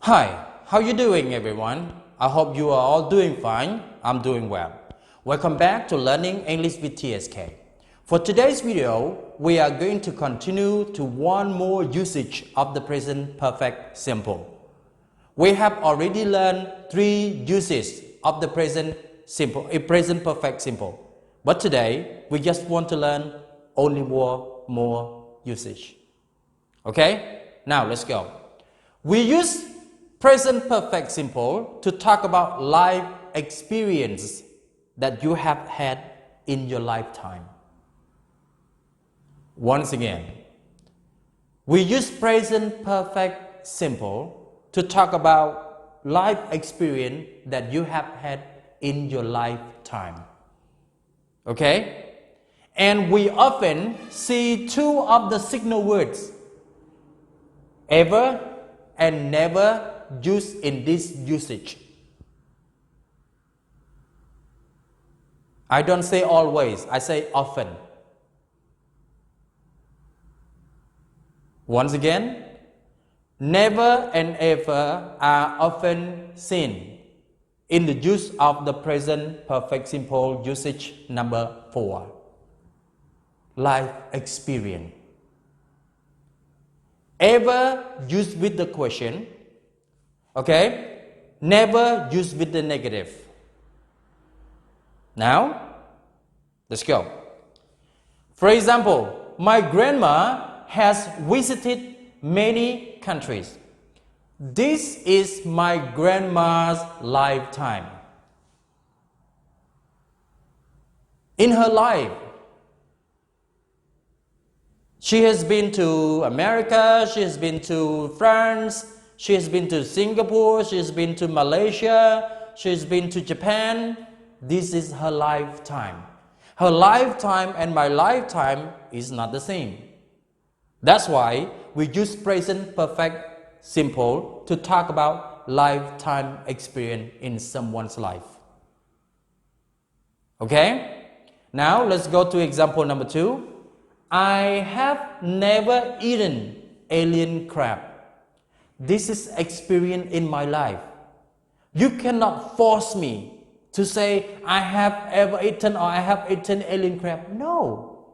Hi, how you doing everyone? I hope you are all doing fine. I'm doing well. Welcome back to Learning English with TSK. For today's video, we are going to continue to one more usage of the present perfect simple. We have already learned 3 uses of the present perfect simple. But today, we just want to learn only more usage. Okay? Now let's go. We use present perfect simple to talk about life experience that you have had in your lifetime. Once again, we use present perfect simple to talk about life experience that you have had in your lifetime. Okay? And we often see 2 of the signal words, ever and never, used in this usage. I don't say always, I say often. Once again, never and ever are often seen in the use of the present perfect simple usage number 4. Life experience. Ever used with the question, okay? Never used with the negative. Now, let's go. For example, my grandma has visited many countries. This is my grandma's lifetime. In her life, she has been to America, she has been to France, she has been to Singapore, she has been to Malaysia, she has been to Japan. This is her lifetime. Her lifetime and my lifetime is not the same. That's why we use present perfect simple to talk about lifetime experience in someone's life. Okay? Now let's go to example number 2. I have never eaten alien crab. This is experience in my life. You cannot force me to say I have ever eaten or I have eaten alien crab. No,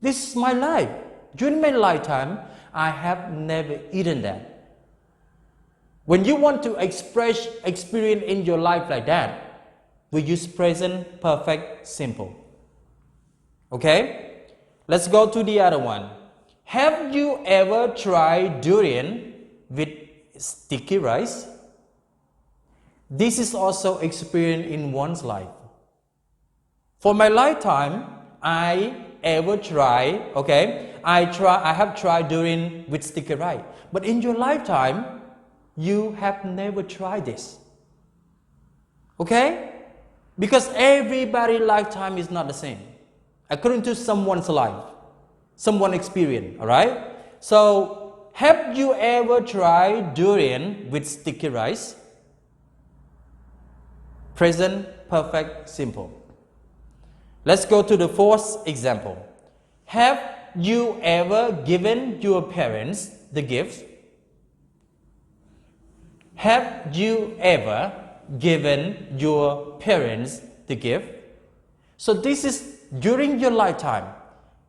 this is my life. During my lifetime, I have never eaten that. When you want to express experience in your life like that, we use present perfect simple. Okay? Let's go to the other one. Have you ever tried durian with sticky rice? This is also experience in one's life. For my lifetime, I have tried durian with sticky rice. But in your lifetime, you have never tried this. Okay? Because everybody's lifetime is not the same. According to someone's life, someone's experience, alright? So, have you ever tried durian with sticky rice? Present perfect simple. Let's go to the 4th example. Have you ever given your parents the gift? Have you ever given your parents the gift? So this is during your lifetime.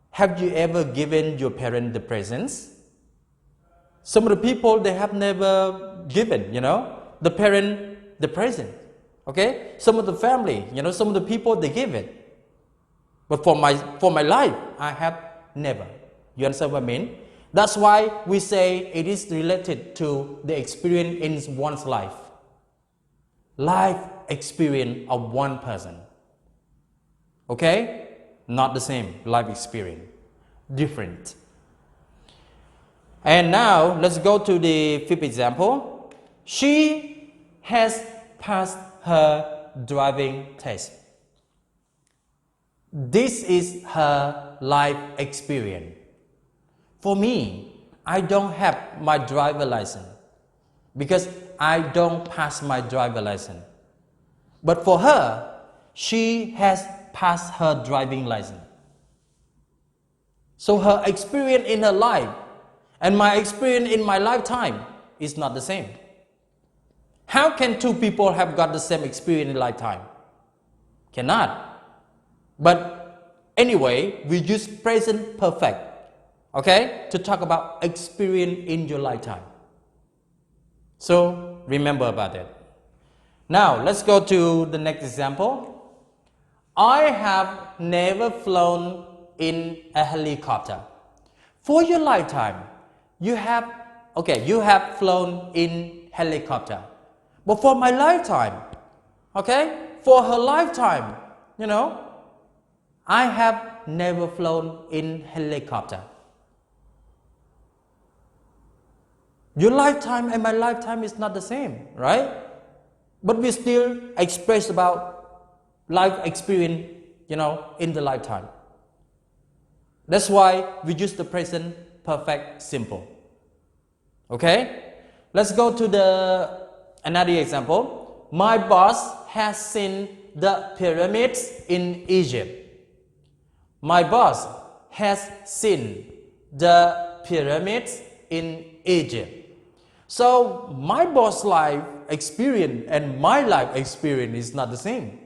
Have you ever given your parents the presents? Some of the people, they have never given, the parent the present. Okay? Some of the family, some of the people, they give it. But for my life, I have never. You understand what I mean? That's why we say it is related to the experience in one's life. Life experience of one person. Okay? Not the same life experience. Different. And now, let's go to the 5th example. She has passed her driving test. This is her life experience. For me, I don't have my driver license because I don't pass my driver license. But for her, she has passed her driving license. So her experience in her life and my experience in my lifetime is not the same. How can two people have got the same experience in lifetime? Cannot. But anyway, we use present perfect, okay, to talk about experience in your lifetime. So remember about that. Now let's go to the next example. I have never flown in a helicopter. For your lifetime, you have flown in helicopter. But for my lifetime, okay, for her lifetime, I have never flown in helicopter. Your lifetime and my lifetime is not the same, right? But we still express about life experience, in the lifetime. That's why we use the present perfect simple. Okay? Let's go to another example. My boss has seen the pyramids in Egypt. My boss has seen the pyramids in Egypt. So my boss' life experience and my life experience is not the same.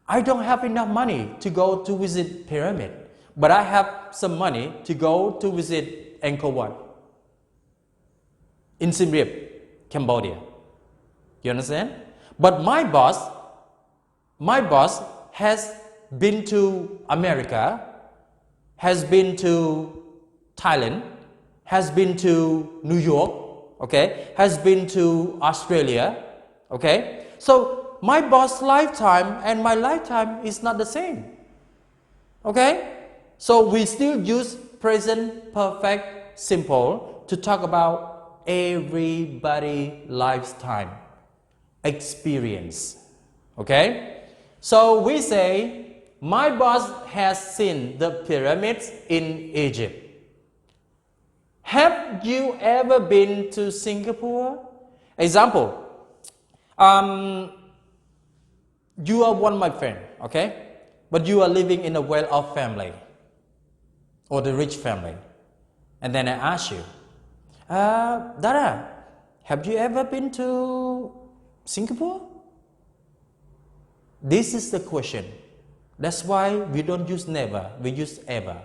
I don't have enough money to go to visit pyramid, but I have some money to go to visit Angkor Wat in Siem Reap, Cambodia. You understand? But my boss has been to America, has been to Thailand, has been to New York, okay, has been to Australia, okay. So my boss' lifetime and my lifetime is not the same, okay. So we still use present perfect simple to talk about everybody lifetime experience, okay. So we say my boss has seen the pyramids in Egypt. Have you ever been to Singapore? Example, you are one my friend, okay? But you are living in a well-off family or the rich family. And then I ask you, Dara, have you ever been to Singapore? This is the question. That's why we don't use never, we use ever.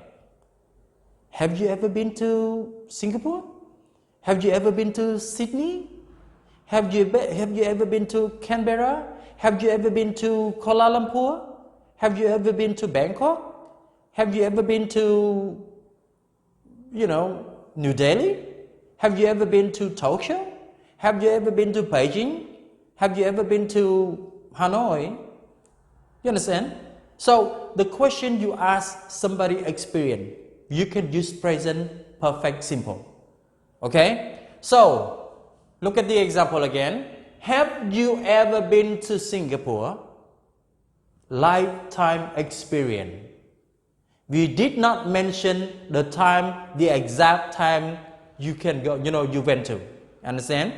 Have you ever been to Singapore? Have you ever been to Sydney? Have you ever been to Canberra? Have you ever been to Kuala Lumpur? Have you ever been to Bangkok? Have you ever been to, New Delhi? Have you ever been to Tokyo? Have you ever been to Beijing? Have you ever been to Hanoi? You understand? So the question you ask somebody experience, you can use present perfect simple. Okay? So look at the example again. Have you ever been to Singapore? Lifetime experience. We did not mention the time, the exact time you can go, you went to. Understand?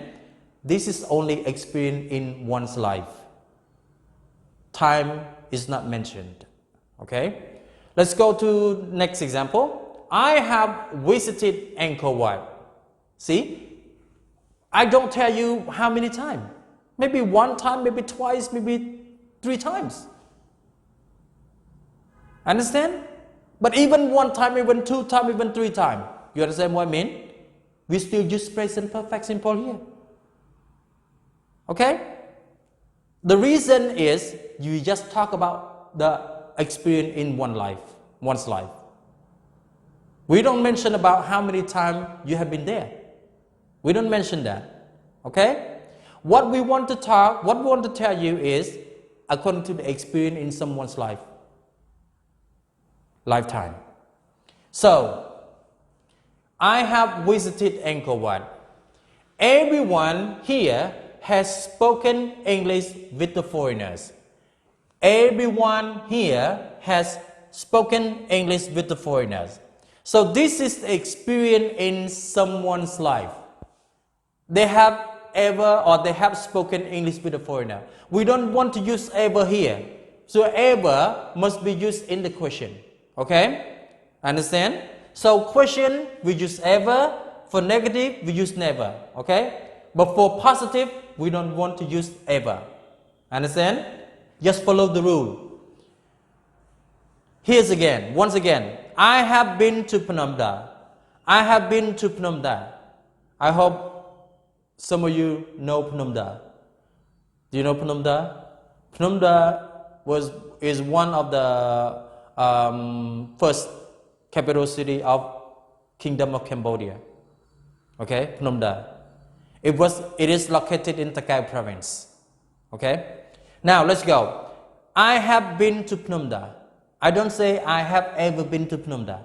This is only experience in one's life. Time is not mentioned. Okay? Let's go to next example. I have visited Angkor Wat. See? I don't tell you how many times. Maybe one time, maybe twice, maybe 3 times. Understand? But even 1 time, even 2 times, even 3 times. You understand what I mean? We still use present perfect simple here. Okay? The reason is you just talk about the experience in one's life. We don't mention about how many times you have been there. We don't mention that. Okay? What we want to tell you is according to the experience in someone's lifetime. So, I have visited Angkor Wat. Everyone here has spoken English with the foreigners. Everyone here has spoken English with the foreigners. So this is the experience in someone's life. They have spoken English with a foreigner. We don't want to use ever here. So ever must be used in the question. Okay? Understand? So question we use ever. For negative we use never. Okay? But for positive we don't want to use ever. Understand? Just follow the rule. Here's again, once again. I have been to Phnom Penh. I have been to Phnom Penh. I hope some of you know Phnom Penh. Do you know Phnom Penh? Phnom Penh is one of the first capital city of Kingdom of Cambodia. Okay, Phnom Penh. It is located in Takai province. Okay. Now let's go. I have been to Phnom Penh. I don't say I have ever been to Phnom Penh.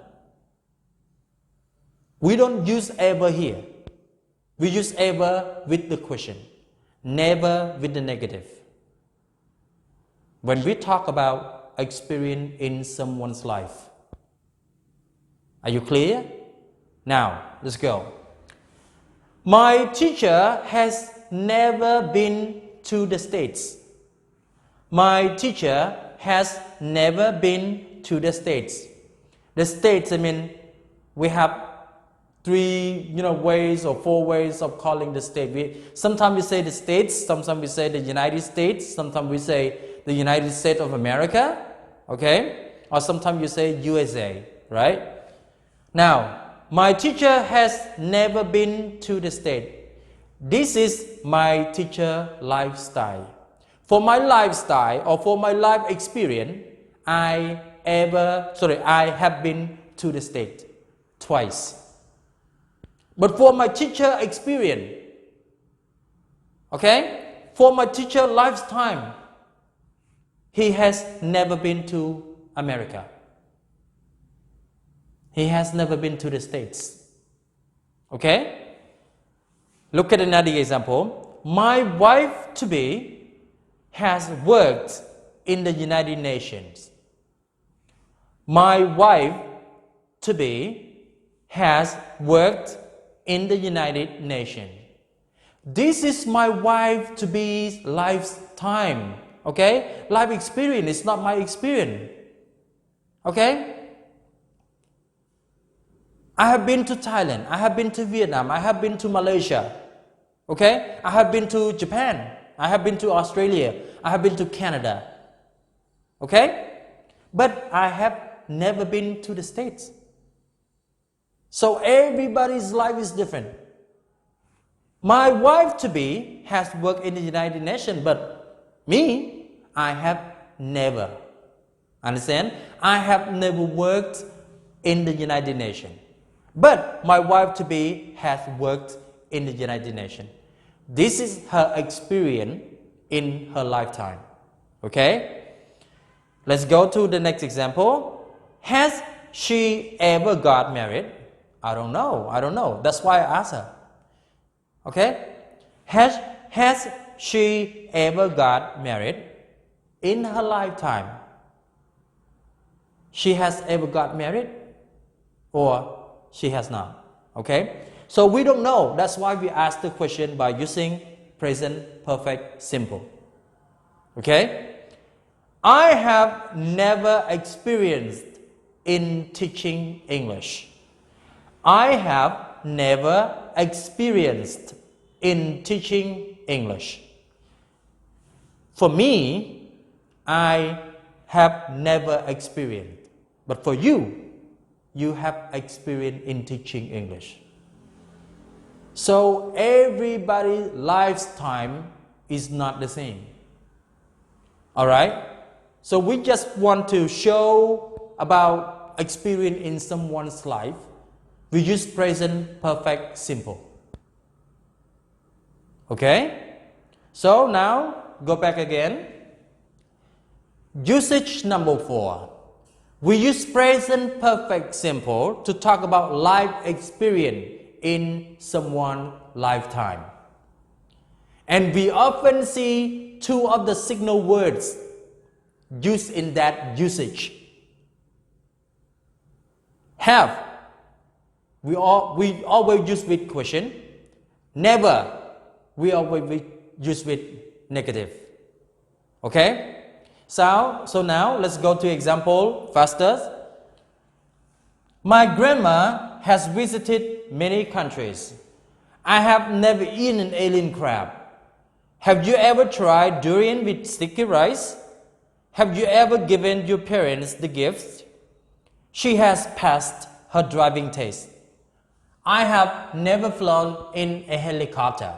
We don't use ever here. We use ever with the question, never with the negative. When we talk about experience in someone's life. Are you clear? Now, let's go. My teacher has never been to the States. My teacher has never been to the States. The States, I mean, we have three, ways or four ways of calling the state. Sometimes we say the States, sometimes we say the United States, sometimes we say the United States of America, okay? Or sometimes you say USA, right? Now, my teacher has never been to the States. This is my teacher lifestyle. For my lifestyle or for my life experience, I have been to the States twice. But for my teacher experience, okay, for my teacher lifetime, he has never been to America. He has never been to the States. Okay? Look at another example. My wife-to-be has worked in the United Nations. My wife-to-be has worked in the United Nations. This is my wife-to-be's lifetime. Okay? Life experience is not my experience. Okay? I have been to Thailand. I have been to Vietnam. I have been to Malaysia. Okay? I have been to Japan. I have been to Australia. I have been to Canada. Okay? But I have never been to the States. So everybody's life is different. My wife-to-be has worked in the United Nations, but me, I have never. Understand? I have never worked in the United Nations. But my wife-to-be has worked in the United Nations. This is her experience in her lifetime. Okay? Let's go to the next example. Has she ever got married? I don't know. That's why I asked her. Okay? Has she ever got married in her lifetime? She has ever got married or she has not. Okay? So we don't know. That's why we ask the question by using present perfect simple. Okay? I have never experienced in teaching English. I have never experienced in teaching English. For me, I have never experienced. But for you, you have experience in teaching English. So everybody's lifetime is not the same. Alright? So we just want to show about experience in someone's life. We use present perfect simple. Okay? So now, go back again. Usage number 4. We use present perfect simple to talk about life experience in someone's lifetime. And we often see two of the signal words used in that usage. Have. We always use with question. Never. We always use with negative. Okay? So now let's go to example faster. My grandma has visited many countries. I have never eaten alien crab. Have you ever tried durian with sticky rice? Have you ever given your parents the gift? She has passed her driving test. I have never flown in a helicopter.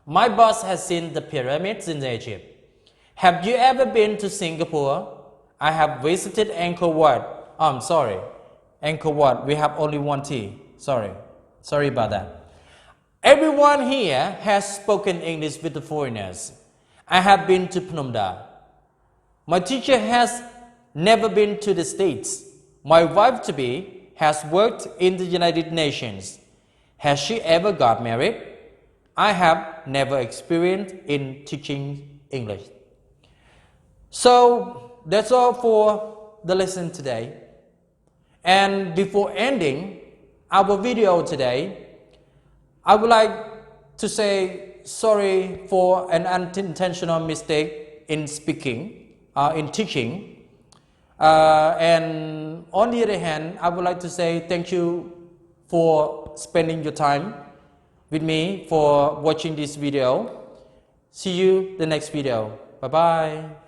My boss has seen the pyramids in Egypt. Have you ever been to Singapore? I have visited Angkor Wat. I'm sorry. Angkor Wat, we have only one T. Sorry about that. Everyone here has spoken English with the foreigners. I have been to Phnom Penh. My teacher has never been to the States. My wife-to-be has worked in the United Nations. Has she ever got married? I have never experienced in teaching English. So that's all for the lesson today. And before ending our video today, I would like to say sorry for an unintentional mistake in speaking, in teaching. And on the other hand, I would like to say thank you for spending your time with me, for watching this video. See you the next video. Bye bye.